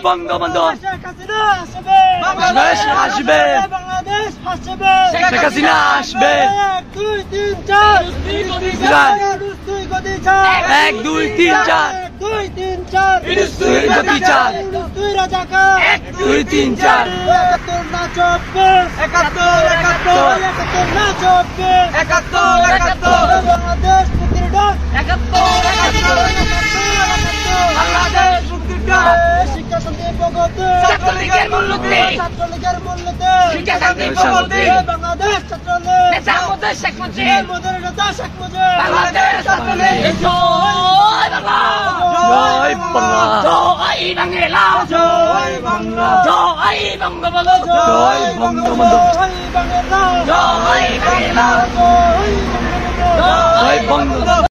বঙ্গবন্ধু আসবে বাংলাদেশ আসবে শেখ হাসিনা আসবে 1 2 3 4 1 2 3 4 2 3 4 2 রাজাকা 2 3 4 71 না 24 71 না 24 71 বাংলাদেশ মুক্তির ডাক 71 বাংলাদেশ মুক্তির ডাক শিক্ষা শান্তি প্রগতি ছাত্রলীগের মূলনীতি শিক্ষা শান্তি প্রগতি বাংলাদেশ ছাত্রলীগ নেতা মোদের শেখ মুজিব মোদের নেতা শেখ মুজিব বাংলাদেশ ছাত্রলীগ জয় বাংলা জয় বাংলা জয় বাংলা জয় বাংলা জয় বঙ্গবন্ধু জয় বঙ্গবন্ধু জয় বাংলা জয় বঙ্গবন্ধু